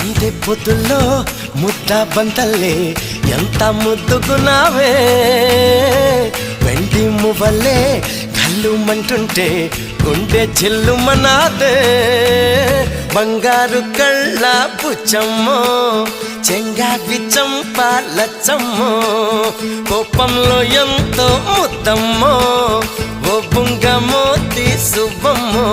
సందె పొద్దుల్లో ముద్ద బంతల్లే ఎంత ముద్దుకున్నావే వెండి మువ్వలే కళ్ళు మంటుంటే గుండె చిల్లుమనాదే బంగారు కళ్ళ పుచ్చమ్మో చెంగావి చంపాలచ్చమ్మో కోపంలో ఎంతో ముద్దమ్మో ఓ బుంగమోతి సుబ్బమ్మో